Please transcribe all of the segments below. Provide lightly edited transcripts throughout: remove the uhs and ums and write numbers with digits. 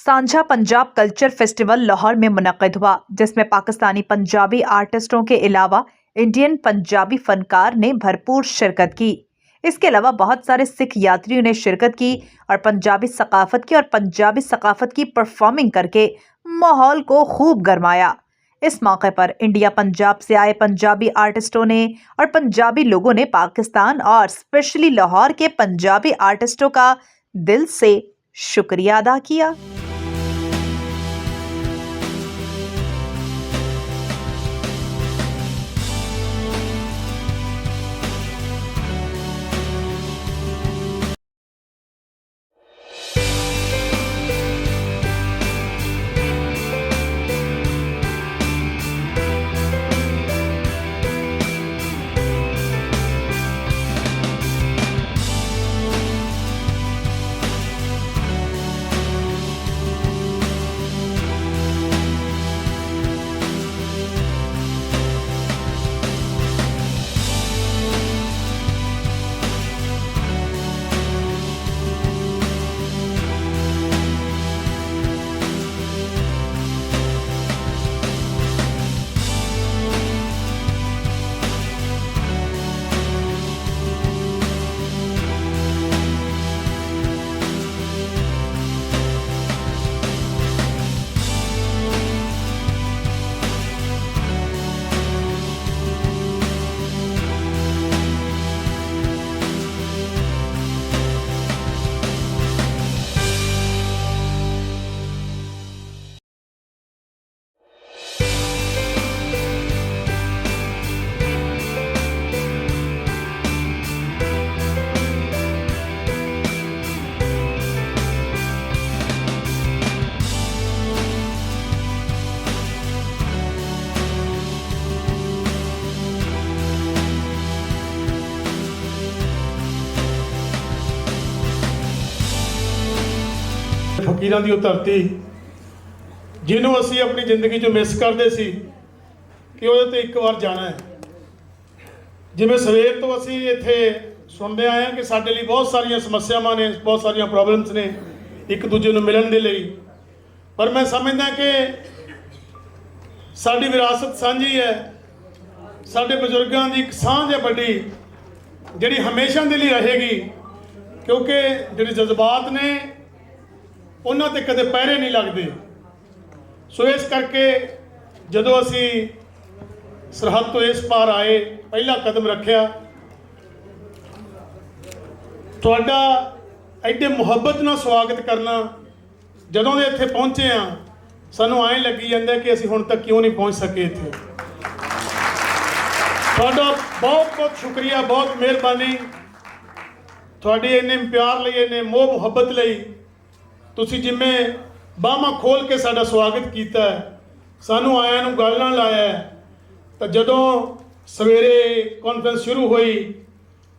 सांझा Punjab culture festival Lahore में मुनक़िद हुआ, जिसमें पाकिस्तानी पंजाबी आर्टिस्टों के अलावा इंडियन पंजाबी फनकार ने भरपूर शिरकत की। इसके अलावा बहुत सारे सिख यात्रियों ने शिरकत की और पंजाबी सकाफत की परफॉर्मिंग करके माहौल को खूब गरमाया। इस मौके पर इंडिया पंजाब से आए पंजाबी आर्टिस्टों ने और पंजाबी लोगों ने पाकिस्तान और स्पेशली लाहौर के पंजाबी आर्टिस्टों का दिल से शुक्रिया अदा किया। फकीरां दी धरती जिन्हों असी अपनी जिंदगी चो मिस करते सी कि ਉਹਦੇ ਤੇ ਇੱਕ ਵਾਰ जाना है। जिवें सवेर तो असी इत्थे सुनते आए हैं कि साडे लई बहुत सारियां समस्यावां ने, बहुत सारियां प्रॉब्लम्स ने एक दूजे नूं मिलण दे लई, पर मैं समझदा कि साडी विरासत साਂਝੀ है, साडे बजुर्गां दी एक सांझ है वड्डी जिहड़ी हमेशा दे लई रहेगी, क्योंकि जिहड़े जज्बात ने उन्हां ते कदे पैरे नहीं लगते। सो इस करके जदों असी सरहद तो इस पार आए, पहला कदम रखिया, तुहाडा एडे मुहब्बत नाल स्वागत करना, जदों दे इत्थे पहुंचे हाँ सानूं ऐं लगी जांदा कि असी हुण तक क्यों नहीं पहुंच सके इत्थे। तुहाडा बहुत बहुत शुक्रिया, बहुत मेहरबानी, तुहाडे इन्ने प्यार लई, इन्ने मोह मुहब्बत लई तुसीं जिवें बाहां खोल के साडा स्वागत कीता है, सानूं आयां नूं गल नाल लाया है। तो जदों सवेरे कॉन्फ्रेंस शुरू हुई,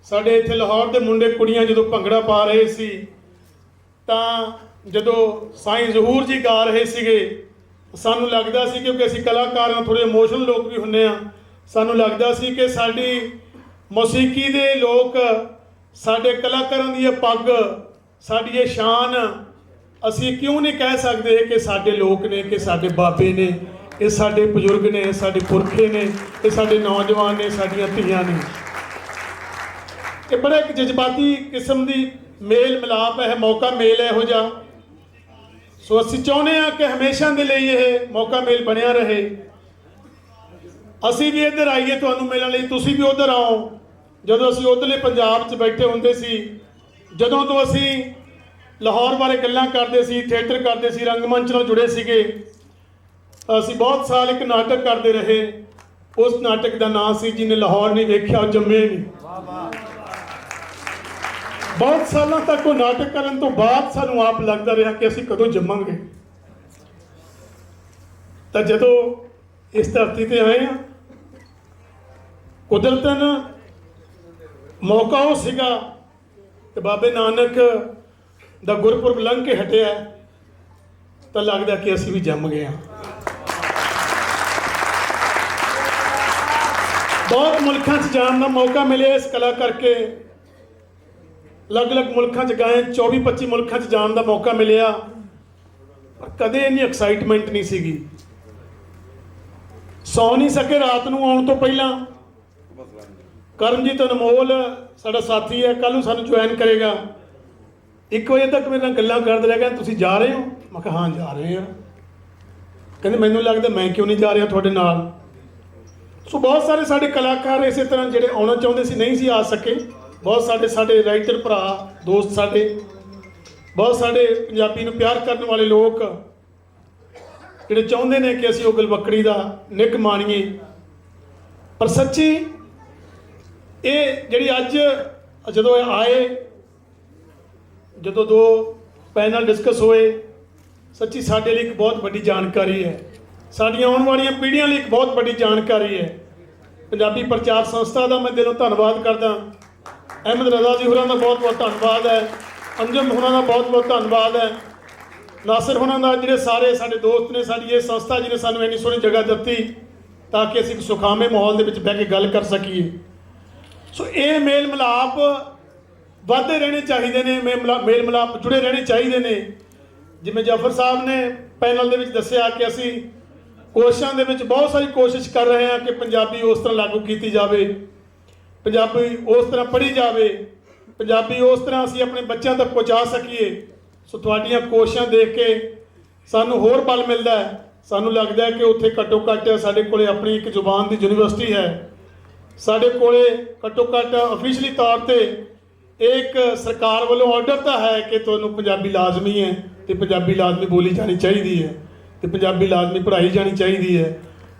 साडे इत्थे लाहौर दे मुंडे कुड़ियां जदों भंगड़ा पा रहे सी, तां जदों साईं ज़हूर जी गा रहे सीगे, सानूं लगदा सी, क्योंकि असीं कलाकार हां, थोड़े इमोशनल लोग भी हुंदे आ, सानूं लगदा सी कि साडी मौसीकी दे लोक, साडे कलाकारां दी पग, साडी ये शान असी क्यों नहीं कह सकते कि साडे लोग ने, कि साडे बाबे ने, ये साडे बजुर्ग ने, साडे पुरखे ने, ये साडे नौजवान ने, साडियां धीआं ने। ये बड़ा एक जज्बाती किस्म की मेल मिलाप है, मौका मेल है हो जा। सो असी चाहुंदे हां कि हमेशा दे लई ये मौका मेल बनिया रहे। असी भी इधर आईए तुहानूं मिलण लई, तुसीं भी उधर आओ। जदों असी उधरले पंजाब 'च बैठे हुंदे सी, जदों तो असी लाहौर बारे गल्लां करते सी, थिएटर करते सी, रंगमंच नाल जुड़े सीगे, असी बहुत साल एक नाटक करते रहे। उस नाटक का नाम सी जिन्हें लाहौर नहीं देखा जम्मे नहीं। बहुत सालों तक वो नाटक करने तो बाद सानू आप लगता रहा कि असी कदों जम्मांगे। तो जदों इस धरती ते आए हैं, कुदरतन मौका वो सीगा कि बाबे नानक दा गुरपुरब लंघ के हटिया, तो लगता कि असी भी जम गए हाँ। बहुत मुल्कों च जाने का मौका मिले इस कला करके, अलग अलग मुल्कों च गए, 24-25 मुल्कों च जाने का मौका मिले। ਕਦੇ ਇੰਨੀ ਐਕਸਾਈਟਮੈਂਟ ਨਹੀਂ ਸੀਗੀ। ਸੌ ਨਹੀਂ ਸਕੇ ਰਾਤ ਨੂੰ ਆਉਣ ਤੋਂ ਪਹਿਲਾਂ। ਕਰਮਜੀਤ ਅਨਮੋਲ ਸਾਡਾ ਸਾਥੀ ਹੈ, ਕੱਲ੍ਹ ਨੂੰ ਸਾਨੂੰ ਜੁਆਇਨ ਕਰੇਗਾ। 1 ਵਜੇ ਤੱਕ ਮੇਰੇ ਨਾਲ ਗੱਲਾਂ ਕਰਦੇ ਰਹਿ ਗਏ, ਤੁਸੀਂ ਜਾ ਰਹੇ ਹੋ? ਮੈਂ ਕਿਹਾ ਹਾਂ ਜਾ ਰਹੇ ਹਾਂ। ਕਹਿੰਦੇ ਮੈਨੂੰ ਲੱਗਦਾ ਮੈਂ ਕਿਉਂ ਨਹੀਂ ਜਾ ਰਿਹਾ ਤੁਹਾਡੇ ਨਾਲ। ਸੋ ਬਹੁਤ ਸਾਰੇ ਸਾਡੇ ਕਲਾਕਾਰ ਇਸੇ ਤਰ੍ਹਾਂ ਜਿਹੜੇ ਆਉਣਾ ਚਾਹੁੰਦੇ ਸੀ, ਨਹੀਂ ਸੀ ਆ ਸਕੇ। ਬਹੁਤ ਸਾਡੇ ਰਾਈਟਰ ਭਰਾ ਦੋਸਤ, ਸਾਡੇ ਬਹੁਤ ਸਾਡੇ ਪੰਜਾਬੀ ਨੂੰ ਪਿਆਰ ਕਰਨ ਵਾਲੇ ਲੋਕ ਜਿਹੜੇ ਚਾਹੁੰਦੇ ਨੇ ਕਿ ਅਸੀਂ ਉਹ ਗਲਵੱਕੜੀ ਦਾ ਨਿੱਘ ਮਾਣੀਏ। ਪਰ ਸੱਚੀ ਇਹ ਜਿਹੜੀ ਅੱਜ ਜਦੋਂ ਇਹ ਆਏ, ਜਦੋਂ 2 ਪੈਨਲ ਡਿਸਕਸ ਹੋਏ, ਸੱਚੀ ਸਾਡੇ ਲਈ ਇੱਕ ਬਹੁਤ ਵੱਡੀ ਜਾਣਕਾਰੀ ਹੈ। ਸਾਡੀਆਂ ਆਉਣ ਵਾਲੀਆਂ ਪੀੜ੍ਹੀਆਂ ਲਈ ਇੱਕ ਬਹੁਤ ਵੱਡੀ ਜਾਣਕਾਰੀ ਹੈ। ਪੰਜਾਬੀ ਪ੍ਰਚਾਰ ਸੰਸਥਾ ਦਾ ਮੈਂ ਦਿਲੋਂ ਧੰਨਵਾਦ ਕਰਦਾ। ਅਹਿਮਦ ਰਜ਼ਾ ਜੀ ਹੋਰਾਂ ਦਾ ਬਹੁਤ ਬਹੁਤ ਧੰਨਵਾਦ ਹੈ। ਅੰਜਮ ਹੋਰਾਂ ਦਾ ਬਹੁਤ ਬਹੁਤ ਧੰਨਵਾਦ ਹੈ। ਨਾਸਿਰ ਹੋਰਾਂ ਦਾ, ਜਿਹੜੇ ਸਾਰੇ ਸਾਡੇ ਦੋਸਤ ਨੇ, ਸਾਡੀ ਇਹ ਸੰਸਥਾ ਜਿਹਨੇ ਸਾਨੂੰ ਇੰਨੀ ਸੋਹਣੀ ਜਗ੍ਹਾ ਦਿੱਤੀ ਤਾਂ ਕਿ ਅਸੀਂ ਇੱਕ ਸੁਖਾਵੇਂ ਮਾਹੌਲ ਦੇ ਵਿੱਚ ਬਹਿ ਕੇ ਗੱਲ ਕਰ ਸਕੀਏ। ਸੋ ਇਹ ਮੇਲ ਮਿਲਾਪ ਵੱਧਦੇ ਰਹਿਣੇ ਚਾਹੀਦੇ ਨੇ, ਮੇਲ ਮਿਲਾਪ ਜੁੜੇ ਰਹਿਣੇ ਚਾਹੀਦੇ ਨੇ। ਜਿਵੇਂ ਜਾਫਰ ਸਾਹਿਬ ਨੇ ਪੈਨਲ ਦੇ ਵਿੱਚ ਦੱਸਿਆ ਕਿ ਅਸੀਂ ਕੋਸ਼ਿਸ਼ਾਂ ਦੇ ਵਿੱਚ ਬਹੁਤ ਸਾਰੀ ਕੋਸ਼ਿਸ਼ ਕਰ ਰਹੇ ਹਾਂ ਕਿ ਪੰਜਾਬੀ ਉਸ ਤਰ੍ਹਾਂ ਲਾਗੂ ਕੀਤੀ ਜਾਵੇ, ਪੰਜਾਬੀ ਉਸ ਤਰ੍ਹਾਂ ਪੜ੍ਹੀ ਜਾਵੇ, ਪੰਜਾਬੀ ਉਸ ਤਰ੍ਹਾਂ ਅਸੀਂ ਆਪਣੇ ਬੱਚਿਆਂ ਤੱਕ ਪਹੁੰਚਾ ਸਕੀਏ। ਸੋ ਤੁਹਾਡੀਆਂ ਕੋਸ਼ਿਸ਼ਾਂ ਦੇਖ ਕੇ ਸਾਨੂੰ ਹੋਰ ਬਲ ਮਿਲਦਾ ਹੈ। ਸਾਨੂੰ ਲੱਗਦਾ ਹੈ ਕਿ ਉੱਥੇ ਘੱਟੋ ਘੱਟ ਸਾਡੇ ਕੋਲੇ ਆਪਣੀ ਇੱਕ ਜ਼ੁਬਾਨ ਦੀ ਯੂਨੀਵਰਸਿਟੀ ਹੈ। ਸਾਡੇ ਕੋਲੇ ਘੱਟੋ ਘੱਟ ਅਫੀਸ਼ੀਅਲੀ ਤੌਰ ਤੇ ਇੱਕ ਸਰਕਾਰ ਵੱਲੋਂ ਆਰਡਰ ਤਾਂ ਹੈ ਕਿ ਤੁਹਾਨੂੰ ਪੰਜਾਬੀ ਲਾਜ਼ਮੀ ਹੈ ਤੇ ਪੰਜਾਬੀ ਲਾਜ਼ਮੀ ਬੋਲੀ ਜਾਣੀ ਚਾਹੀਦੀ ਹੈ ਤੇ ਪੰਜਾਬੀ ਲਾਜ਼ਮੀ ਪੜ੍ਹਾਈ ਜਾਣੀ ਚਾਹੀਦੀ ਹੈ।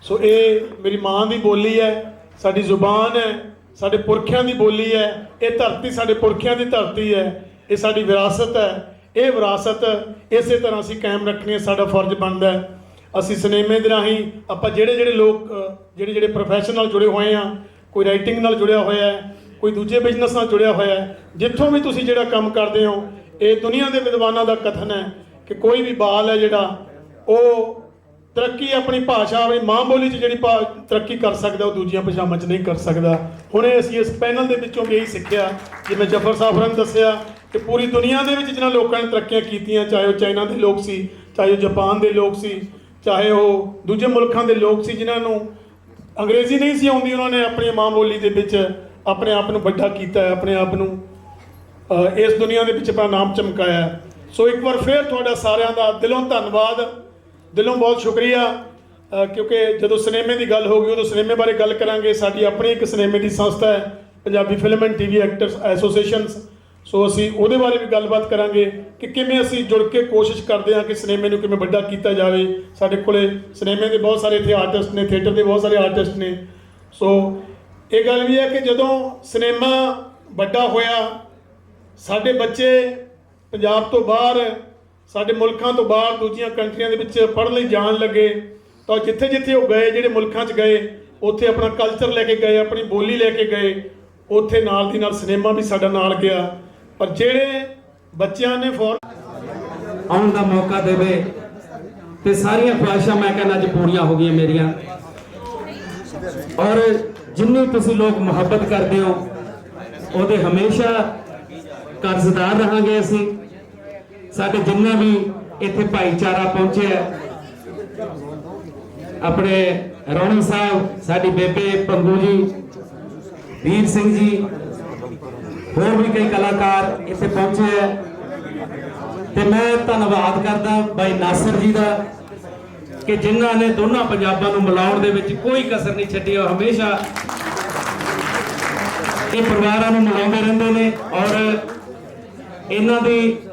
ਸੋ ਇਹ ਮੇਰੀ ਮਾਂ ਦੀ ਬੋਲੀ ਹੈ, ਸਾਡੀ ਜ਼ੁਬਾਨ ਹੈ, ਸਾਡੇ ਪੁਰਖਿਆਂ ਦੀ ਬੋਲੀ ਹੈ। ਇਹ ਧਰਤੀ ਸਾਡੇ ਪੁਰਖਿਆਂ ਦੀ ਧਰਤੀ ਹੈ, ਇਹ ਸਾਡੀ ਵਿਰਾਸਤ ਹੈ। ਇਹ ਵਿਰਾਸਤ ਇਸੇ ਤਰ੍ਹਾਂ ਅਸੀਂ ਕਾਇਮ ਰੱਖਣੀ ਹੈ, ਸਾਡਾ ਫਰਜ਼ ਬਣਦਾ ਹੈ। ਅਸੀਂ ਸਿਨੇਮੇ ਦੇ ਰਾਹੀਂ ਆਪਾਂ ਜਿਹੜੇ ਲੋਕ ਜਿਹੜੇ ਪ੍ਰੋਫੈਸ਼ਨ ਨਾਲ ਜੁੜੇ ਹੋਏ ਆ, ਕੋਈ ਰਾਈਟਿੰਗ ਨਾਲ ਜੁੜਿਆ ਹੋਇਆ ਹੈ, ਕੋਈ ਦੂਜੇ ਬਿਜ਼ਨਸ ਨਾਲ ਜੁੜਿਆ ਹੋਇਆ ਹੈ, ਜਿੱਥੋਂ ਵੀ ਤੁਸੀਂ ਜਿਹੜਾ ਕੰਮ ਕਰਦੇ ਹੋ, ਇਹ ਦੁਨੀਆ ਦੇ ਵਿਦਵਾਨਾਂ ਦਾ ਕਥਨ ਹੈ ਕਿ ਕੋਈ ਵੀ ਬਾਲ ਹੈ ਜਿਹੜਾ ਉਹ ਤਰੱਕੀ ਆਪਣੀ ਭਾਸ਼ਾ, ਆਪਣੀ ਮਾਂ ਬੋਲੀ 'ਚ ਜਿਹੜੀ ਤਰੱਕੀ ਕਰ ਸਕਦਾ, ਉਹ ਦੂਜੀਆਂ ਭਾਸ਼ਾਵਾਂ 'ਚ ਨਹੀਂ ਕਰ ਸਕਦਾ। ਹੁਣੇ ਅਸੀਂ ਇਸ ਪੈਨਲ ਦੇ ਵਿੱਚੋਂ ਵੀ ਇਹੀ ਸਿੱਖਿਆ, ਜਿਵੇਂ ਜਫਰ ਸਾਹਿਬ ਹੋਰਾਂ ਨੇ ਦੱਸਿਆ ਕਿ ਪੂਰੀ ਦੁਨੀਆ ਦੇ ਵਿੱਚ ਜਿਹਨਾਂ ਲੋਕਾਂ ਨੇ ਤਰੱਕੀਆਂ ਕੀਤੀਆਂ, ਚਾਹੇ ਉਹ ਚਾਈਨਾ ਦੇ ਲੋਕ ਸੀ, ਚਾਹੇ ਉਹ ਜਾਪਾਨ ਦੇ ਲੋਕ ਸੀ, ਚਾਹੇ ਉਹ ਦੂਜੇ ਮੁਲਕਾਂ ਦੇ ਲੋਕ ਸੀ, ਜਿਨ੍ਹਾਂ ਨੂੰ ਅੰਗਰੇਜ਼ੀ ਨਹੀਂ ਸੀ ਆਉਂਦੀ, ਉਹਨਾਂ ਨੇ ਆਪਣੀ ਮਾਂ ਬੋਲੀ ਦੇ ਵਿੱਚ ਆਪਣੇ ਆਪ ਨੂੰ ਵੱਡਾ ਕੀਤਾ ਹੈ, ਆਪਣੇ ਆਪ ਨੂੰ ਇਸ ਦੁਨੀਆ ਦੇ ਵਿੱਚ ਆਪਣਾ ਨਾਮ ਚਮਕਾਇਆ। ਸੋ ਇੱਕ ਵਾਰ ਫਿਰ ਤੁਹਾਡਾ ਸਾਰਿਆਂ ਦਾ ਦਿਲੋਂ ਧੰਨਵਾਦ, ਦਿਲੋਂ ਬਹੁਤ ਸ਼ੁਕਰੀਆ। ਕਿਉਂਕਿ ਜਦੋਂ ਸਿਨੇਮੇ ਦੀ ਗੱਲ ਹੋਊਗੀ ਉਦੋਂ ਸਿਨੇਮੇ ਬਾਰੇ ਗੱਲ ਕਰਾਂਗੇ। ਸਾਡੀ ਆਪਣੀ ਇੱਕ ਸਿਨੇਮੇ ਦੀ ਸੰਸਥਾ ਹੈ, Punjabi film and TV actors associations. So ਅਸੀਂ ਉਹਦੇ ਬਾਰੇ ਵੀ ਗੱਲਬਾਤ ਕਰਾਂਗੇ ਕਿ ਕਿਵੇਂ ਅਸੀਂ ਜੁੜ ਕੇ ਕੋਸ਼ਿਸ਼ ਕਰਦੇ ਹਾਂ ਕਿ ਸਿਨੇਮੇ ਨੂੰ ਕਿਵੇਂ ਵੱਡਾ ਕੀਤਾ ਜਾਵੇ। ਸਾਡੇ ਕੋਲੇ ਸਿਨੇਮੇ ਦੇ ਬਹੁਤ ਸਾਰੇ ਇੱਥੇ ਆਰਟਿਸਟ ਨੇ, ਥੀਏਟਰ ਦੇ ਬਹੁਤ ਸਾਰੇ ਆਰਟਿਸਟ ਨੇ। ਸੋ ਇਹ ਗੱਲ ਵੀ ਹੈ ਕਿ ਜਦੋਂ ਸਿਨੇਮਾ ਵੱਡਾ ਹੋਇਆ, ਸਾਡੇ ਬੱਚੇ ਪੰਜਾਬ ਤੋਂ ਬਾਹਰ, ਸਾਡੇ ਮੁਲਕਾਂ ਤੋਂ ਬਾਹਰ ਦੂਜੀਆਂ ਕੰਟਰੀਆਂ ਦੇ ਵਿੱਚ ਪੜ੍ਹਨ ਲਈ ਜਾਣ ਲੱਗੇ, ਤਾਂ ਜਿੱਥੇ ਜਿੱਥੇ ਉਹ ਗਏ, ਜਿਹੜੇ ਮੁਲਕਾਂ 'ਚ ਗਏ, ਉੱਥੇ ਆਪਣਾ ਕਲਚਰ ਲੈ ਕੇ ਗਏ, ਆਪਣੀ ਬੋਲੀ ਲੈ ਕੇ ਗਏ। ਉੱਥੇ ਨਾਲ ਦੀ ਨਾਲ ਸਿਨੇਮਾ ਵੀ ਸਾਡਾ ਨਾਲ ਗਿਆ। ਪਰ ਜਿਹੜੇ ਬੱਚਿਆਂ ਨੇ ਆਉਣ ਦਾ ਮੌਕਾ ਦੇਵੇ ਤੇ ਸਾਰੀਆਂ ਖੁਆਇਸ਼ਾਂ ਮੈਂ ਕਹਿੰਦਾ ਅੱਜ ਪੂਰੀਆਂ ਹੋ ਗਈਆਂ ਮੇਰੀਆਂ। ਔਰ ਜਿੰਨੀ ਤੁਸੀਂ ਲੋਕ ਮੁਹੱਬਤ ਕਰਦੇ ਹੋ ਉਹਦੇ ਹਮੇਸ਼ਾ ਕਰਜ਼ਦਾਰ ਰਹਾਂਗੇ ਅਸੀਂ। ਸਾਡੇ ਜਿੰਨਾ ਵੀ ਇੱਥੇ ਭਾਈਚਾਰਾ ਪਹੁੰਚਿਆ, ਆਪਣੇ ਰੌਣੀ ਸਾਹਿਬ, ਸਾਡੀ ਬੇਬੇ ਪੰਗੂ ਜੀ, ਵੀਰ ਸਿੰਘ ਜੀ, ਹੋਰ ਵੀ ਕਈ ਕਲਾਕਾਰ ਇੱਥੇ ਪਹੁੰਚੇ ਹੈ। ਤੇ ਮੈਂ ਧੰਨਵਾਦ ਕਰਦਾ ਬਾਈ ਨਾਸਿਰ ਜੀ ਦਾ ਕਿ ਜਿਨ੍ਹਾਂ ਨੇ ਦੋਨਾਂ ਪੰਜਾਬਾਂ ਨੂੰ ਮਿਲਾਉਣ ਦੇ ਵਿੱਚ ਕੋਈ ਕਸਰ ਨਹੀਂ ਛੱਡੀ। ਉਹ ਹਮੇਸ਼ਾ ਇਹ ਪਰਿਵਾਰਾਂ ਨੂੰ ਮਿਲਾਉਂਦੇ ਰਹਿੰਦੇ ਨੇ ਔਰ ਇਹਨਾਂ ਦੀ